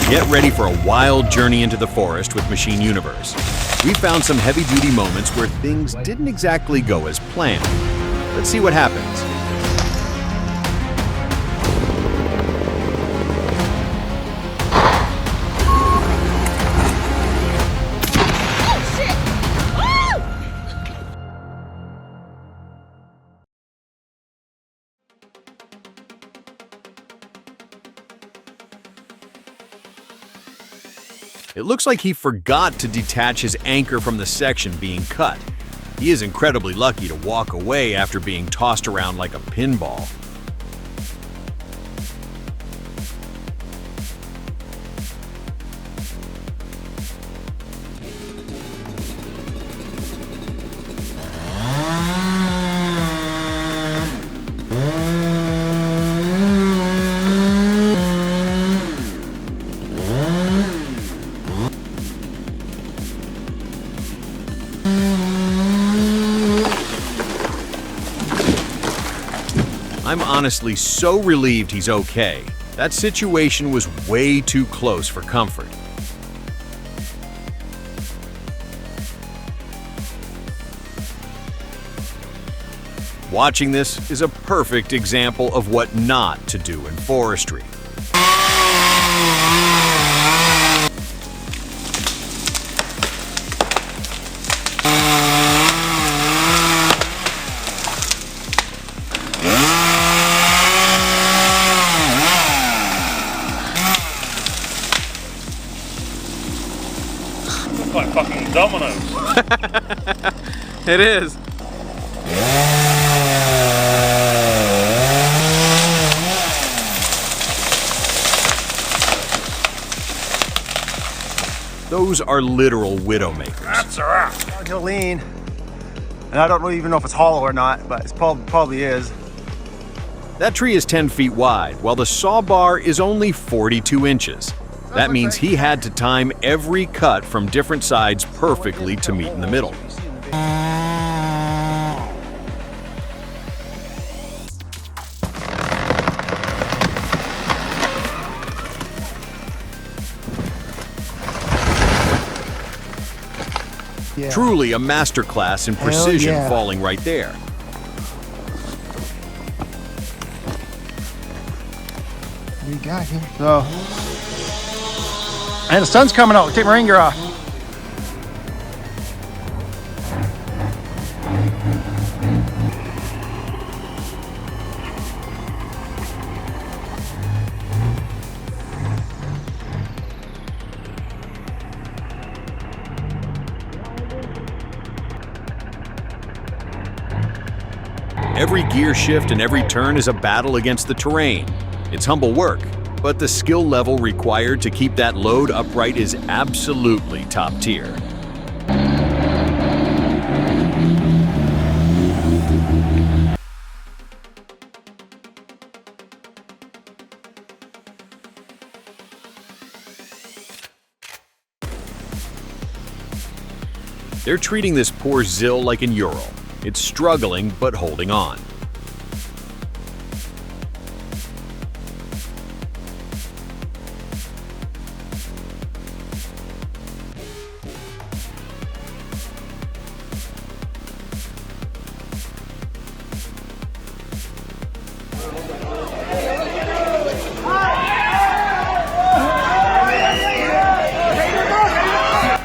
Get ready for a wild journey into the forest with Machine Universe. We found some heavy-duty moments where things didn't exactly go as planned. Let's see what happens. It looks like he forgot to detach his anchor from the section being cut. He is incredibly lucky to walk away after being tossed around like a pinball. I'm honestly so relieved he's okay. That situation was way too close for comfort. Watching this is a perfect example of what not to do in forestry. Like fucking dominoes. It is. Those are literal widowmakers. That's a wrap. It'll lean, and I don't really even know if it's hollow or not, but it probably is. That tree is 10 feet wide, while the saw bar is only 42 inches. That means he had to time every cut from different sides perfectly to meet in the middle. Yeah. Truly a masterclass in precision falling right there. We got him. So, and the sun's coming out. Take my ringer off. Every gear shift and every turn is a battle against the terrain. It's humble work, but the skill level required to keep that load upright is absolutely top tier. They're treating this poor Zill like an Ural. It's struggling, but holding on.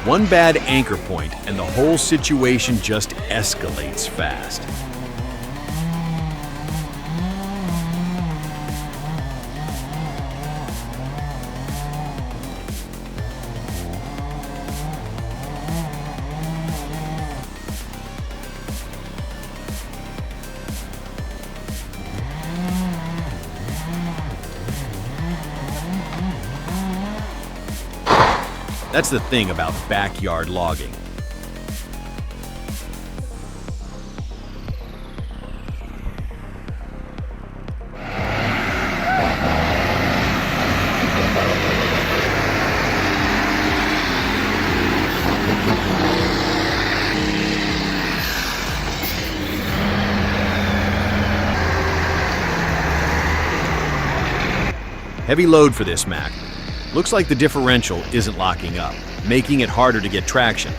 One bad anchor point and the whole situation just escalates fast. That's the thing about backyard logging. Heavy load for this Mac. Looks like the differential isn't locking up, making it harder to get traction.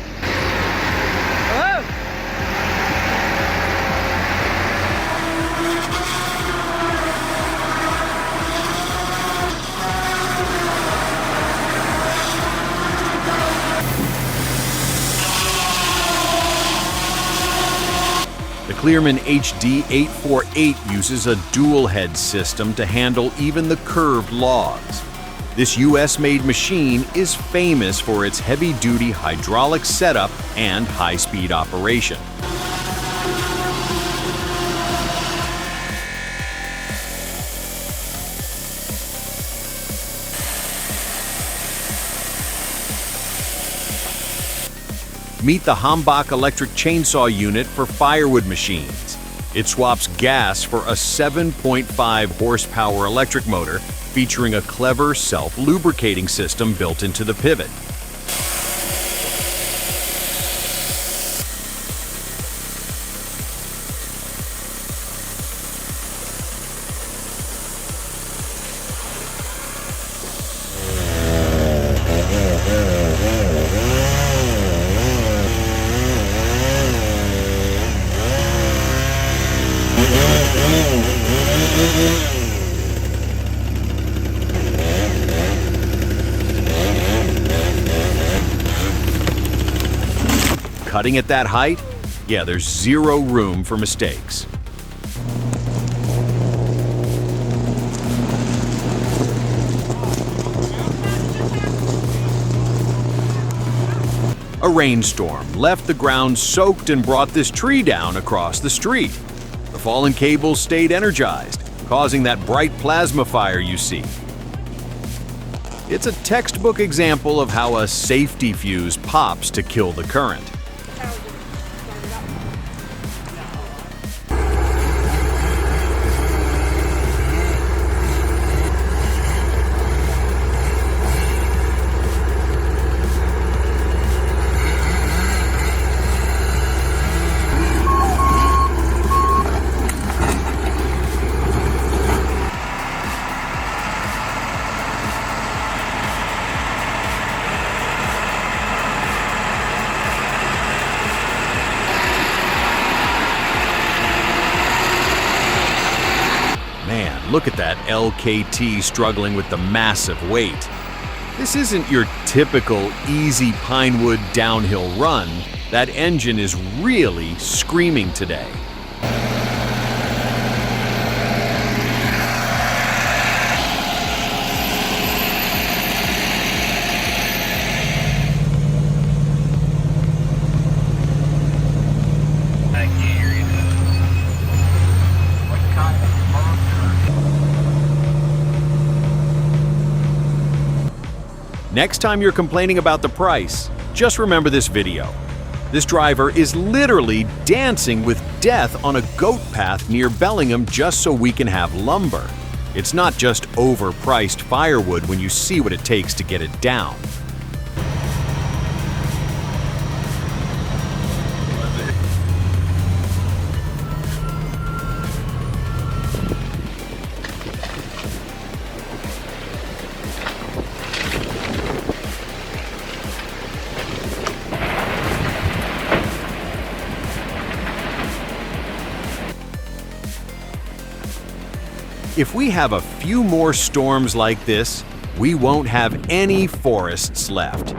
The Clearman HD 848 uses a dual-head system to handle even the curved logs. This US-made machine is famous for its heavy-duty hydraulic setup and high-speed operation. Meet the Hambach electric chainsaw unit for firewood machines. It swaps gas for a 7.5 horsepower electric motor featuring a clever self-lubricating system built into the pivot. Cutting at that height? Yeah, there's zero room for mistakes. A rainstorm left the ground soaked and brought this tree down across the street. The fallen cables stayed energized, causing that bright plasma fire you see. It's a textbook example of how a safety fuse pops to kill the current. Man, look at that LKT struggling with the massive weight. This isn't your typical easy Pinewood downhill run. That engine is really screaming today. Next time you're complaining about the price, just remember this video. This driver is literally dancing with death on a goat path near Bellingham just so we can have lumber. It's not just overpriced firewood when you see what it takes to get it down. If we have a few more storms like this, we won't have any forests left.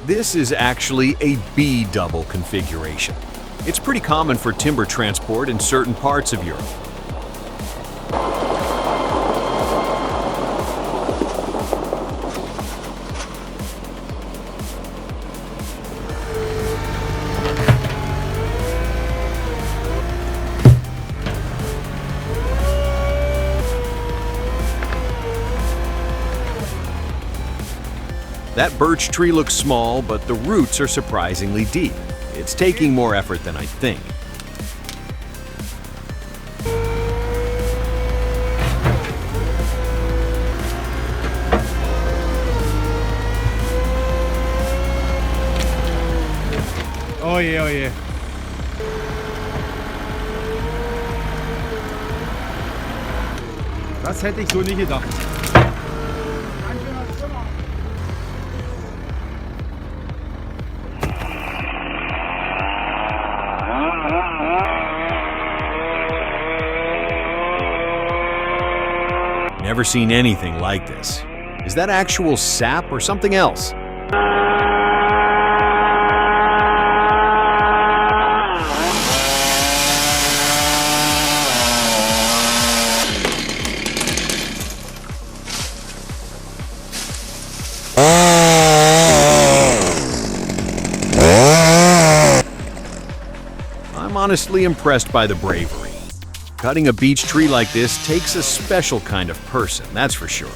This is actually a B-double configuration. It's pretty common for timber transport in certain parts of Europe. That birch tree looks small, but the roots are surprisingly deep. It's taking more effort than I think. Oh yeah, oh yeah. Das hätte ich so nicht gedacht. Never seen anything like this. Is that actual sap or something else? I'm honestly impressed by the bravery. Cutting a beech tree like this takes a special kind of person, that's for sure.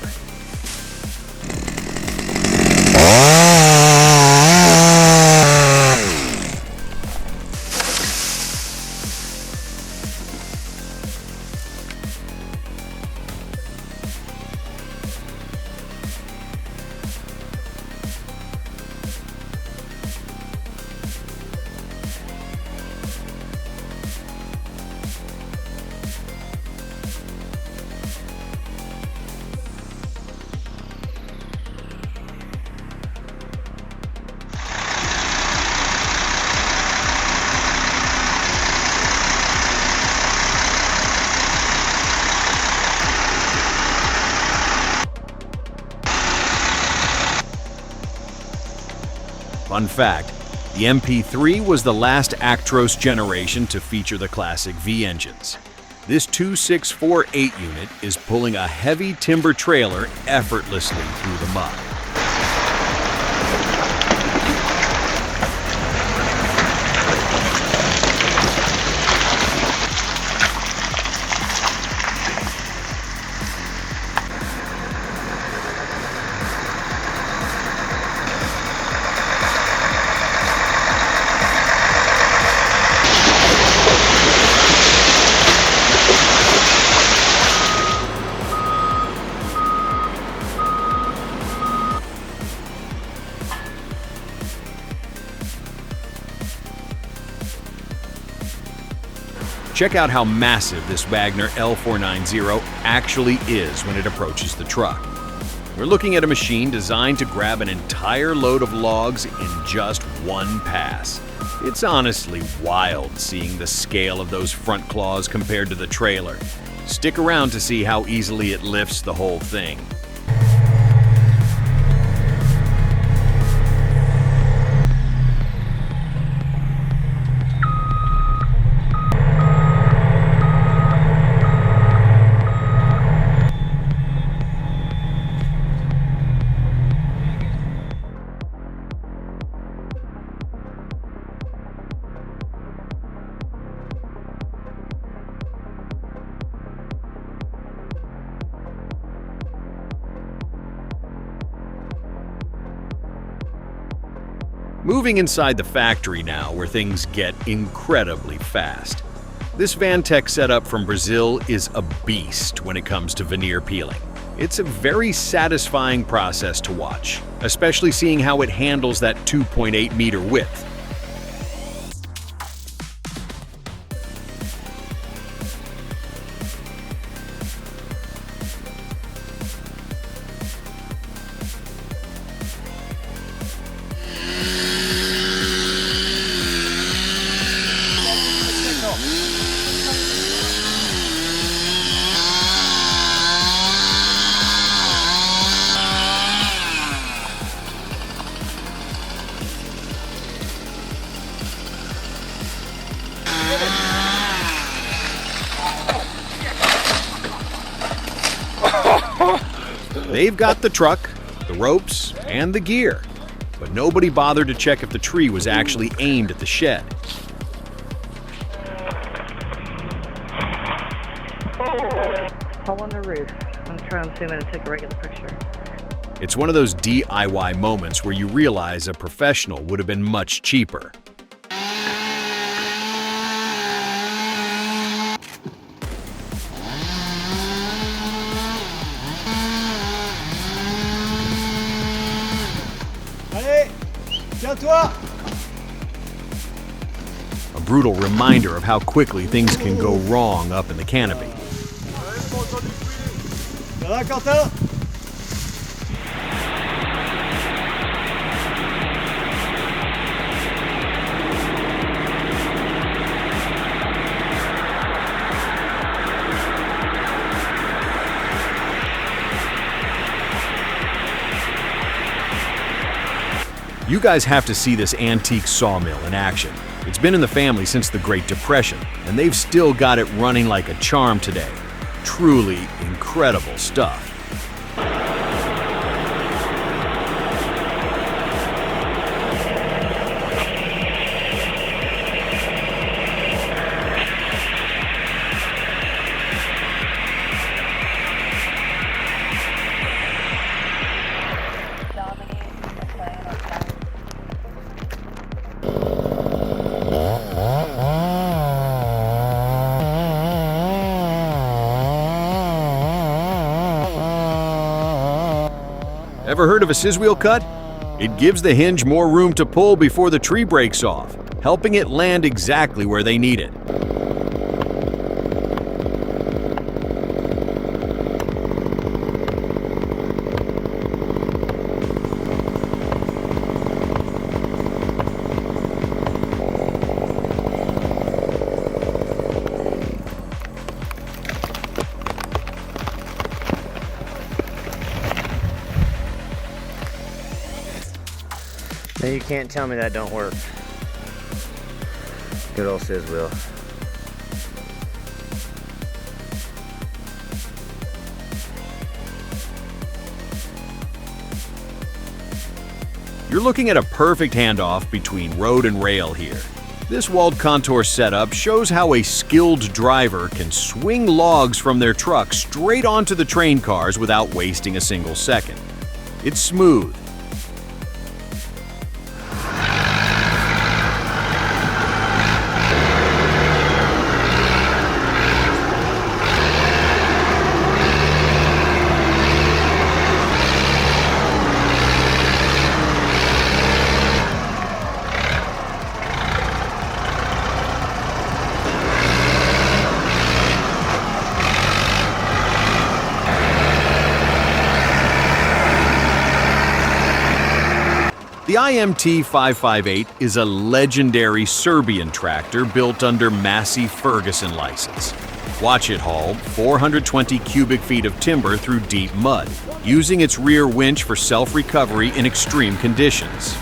Fun fact, the MP3 was the last Actros generation to feature the classic V engines. This 2648 unit is pulling a heavy timber trailer effortlessly through the mud. Check out how massive this Wagner L490 actually is when it approaches the truck. We're looking at a machine designed to grab an entire load of logs in just one pass. It's honestly wild seeing the scale of those front claws compared to the trailer. Stick around to see how easily it lifts the whole thing. Moving inside the factory now, where things get incredibly fast. This Vantech setup from Brazil is a beast when it comes to veneer peeling. It's a very satisfying process to watch, especially seeing how it handles that 2.8 meter width. They've got the truck, the ropes, and the gear, but nobody bothered to check if the tree was actually aimed at the shed. Hole in the roof. I'm trying to zoom in and take a regular picture. It's one of those DIY moments where you realize a professional would have been much cheaper. Allez, tiens-toi! A brutal reminder of how quickly things can go wrong up in the canopy. Ça va, Quentin? You guys have to see this antique sawmill in action. It's been in the family since the Great Depression, and they've still got it running like a charm today. Truly incredible stuff. Ever heard of a scisswheel cut? It gives the hinge more room to pull before the tree breaks off, helping it land exactly where they need it. Now you can't tell me that don't work. Good old scissor wheel. You're looking at a perfect handoff between road and rail here. This walled contour setup shows how a skilled driver can swing logs from their truck straight onto the train cars without wasting a single second. It's smooth. The IMT 558 is a legendary Serbian tractor built under Massey Ferguson license. Watch it haul 420 cubic feet of timber through deep mud, using its rear winch for self-recovery in extreme conditions.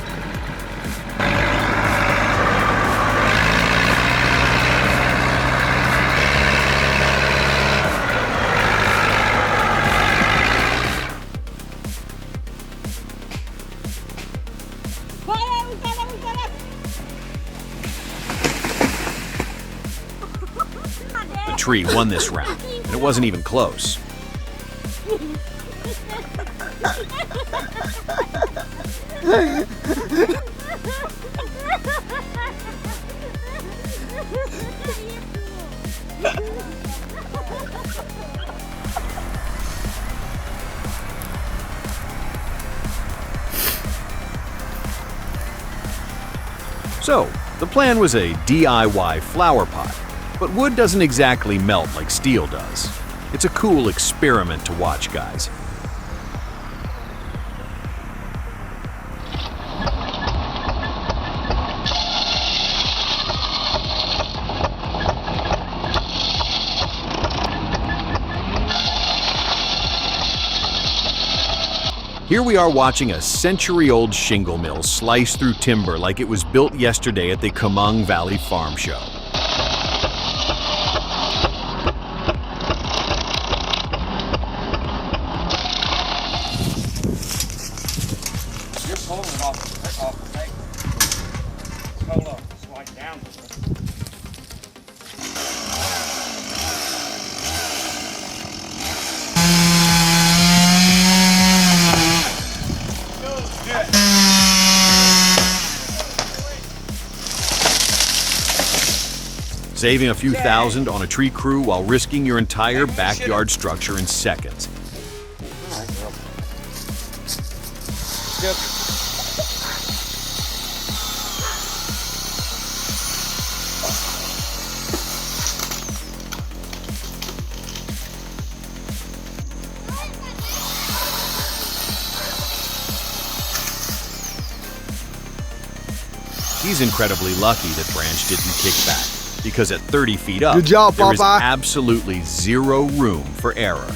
The tree won this round, and it wasn't even close. So, the plan was a DIY flower pot, but wood doesn't exactly melt like steel does. It's a cool experiment to watch, guys. Here we are watching a century-old shingle mill slice through timber like it was built yesterday at the Kamung Valley Farm Show. Just hold it off the paper. Hold up, slide down with it. saving a few thousand on a tree crew while risking your entire backyard structure in seconds. He's incredibly lucky that Branch didn't kick back, because at 30 feet up, Good job, there is Popeye. absolutely zero room for error.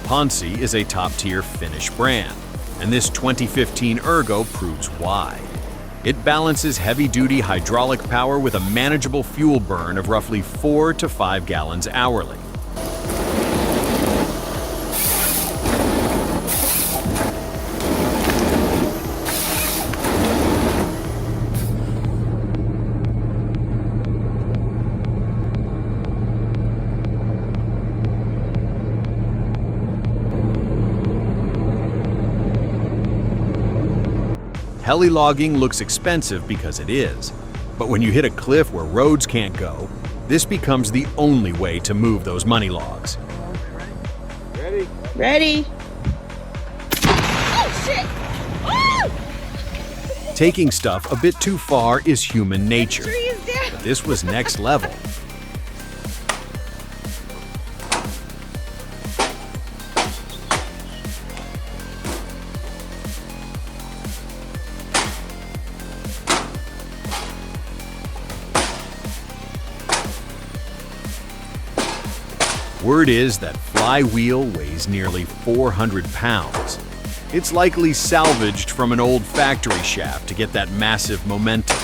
Ponzi is a top-tier Finnish brand, and this 2015 Ergo proves why. It balances heavy-duty hydraulic power with a manageable fuel burn of roughly 4 to 5 gallons hourly. Heli logging looks expensive because it is, but when you hit a cliff where roads can't go, this becomes the only way to move those money logs. Ready? Oh, shit! Oh! Taking stuff a bit too far is human nature, Tree is down. but this was next level. Word is that flywheel weighs nearly 400 pounds. It's likely salvaged from an old factory shaft to get that massive momentum.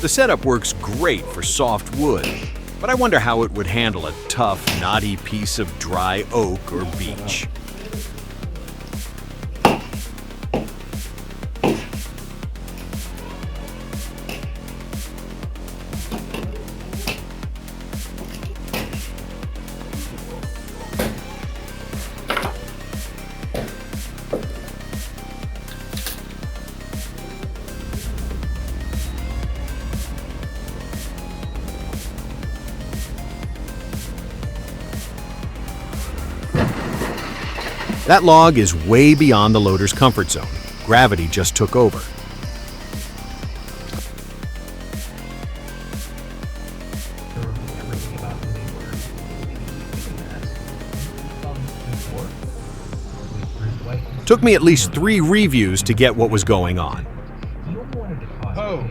The setup works great for soft wood, but I wonder how it would handle a tough, knotty piece of dry oak or beech. That log is way beyond the loader's comfort zone. Gravity just took over. Took me at least 3 reviews to get what was going on. Oh.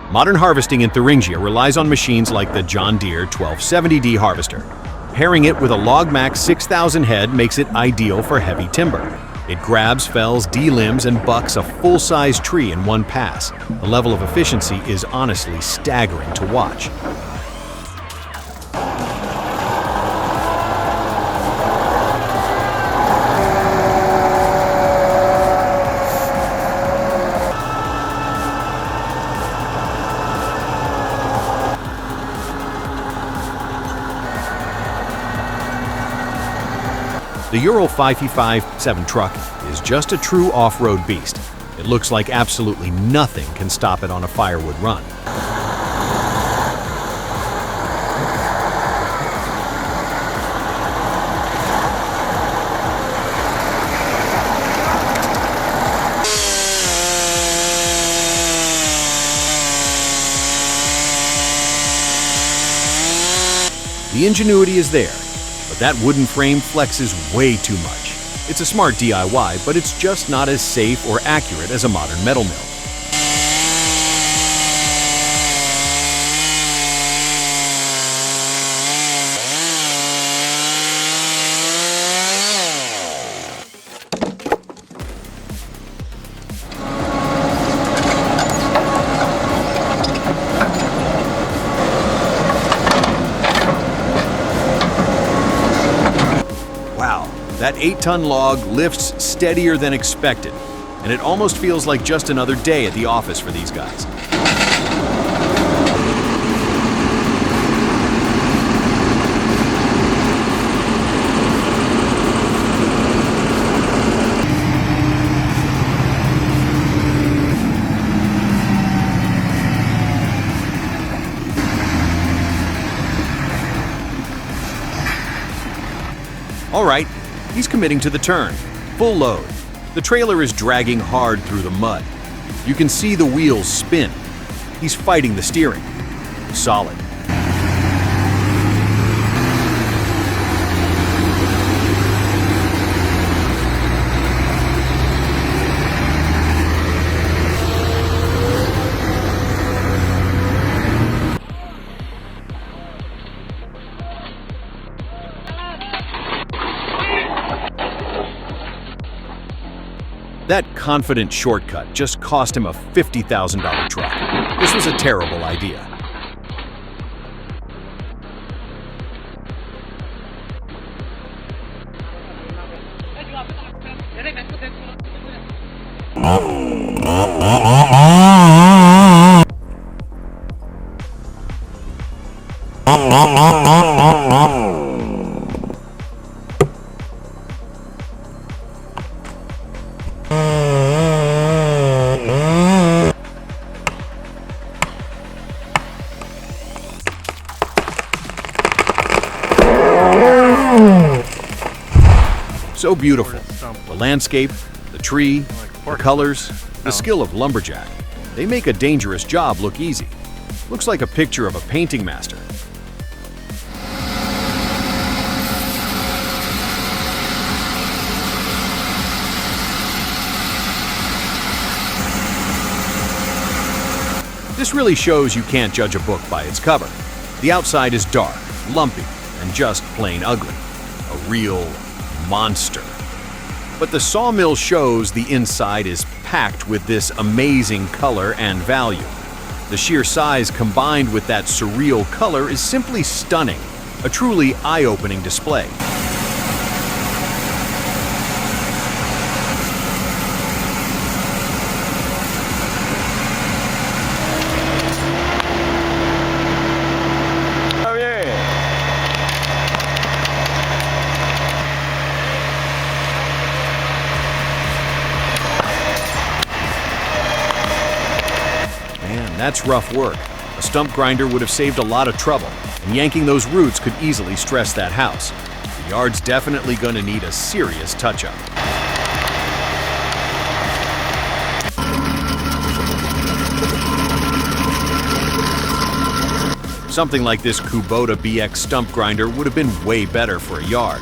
Modern harvesting in Thuringia relies on machines like the John Deere 1270D harvester. Pairing it with a Logmax 6000 head makes it ideal for heavy timber. It grabs, fells, delimbs, and bucks a full-size tree in one pass. The level of efficiency is honestly staggering to watch. The Ural 5E5-7 truck is just a true off-road beast. It looks like absolutely nothing can stop it on a firewood run. The ingenuity is there, but that wooden frame flexes way too much. It's a smart DIY, but it's just not as safe or accurate as a modern metal mill. Wow, that 8-ton log lifts steadier than expected, and it almost feels like just another day at the office for these guys. All right, he's committing to the turn, full load. The trailer is dragging hard through the mud. You can see the wheels spin. He's fighting the steering. Solid. That confident shortcut just cost him a $50,000 truck. This was a terrible idea. So beautiful. The landscape, the tree, the colors, the skill of lumberjack. They make a dangerous job look easy. Looks like a picture of a painting master. This really shows you can't judge a book by its cover. The outside is dark, lumpy, and just plain ugly. A real monster. But the Sawmill shows the inside is packed with this amazing color and value. The sheer size combined with that surreal color is simply stunning, a truly eye-opening display. That's rough work. A stump grinder would have saved a lot of trouble, and yanking those roots could easily stress that house. The yard's definitely going to need a serious touch-up. Something like this Kubota BX stump grinder would have been way better for a yard.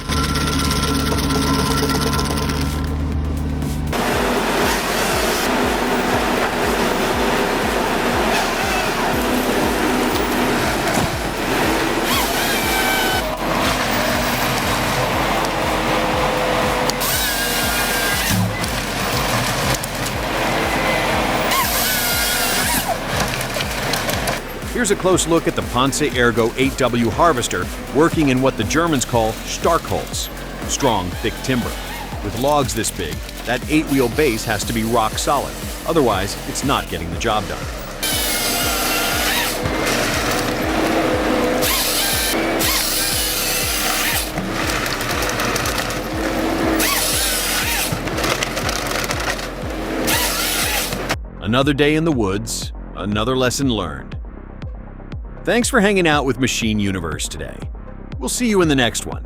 Here's a close look at the Ponce Ergo 8W harvester working in what the Germans call Starkholz, strong, thick timber. With logs this big, that 8-wheel base has to be rock solid. Otherwise, it's not getting the job done. Another day in the woods, another lesson learned. Thanks for hanging out with Machine Universe today. We'll see you in the next one.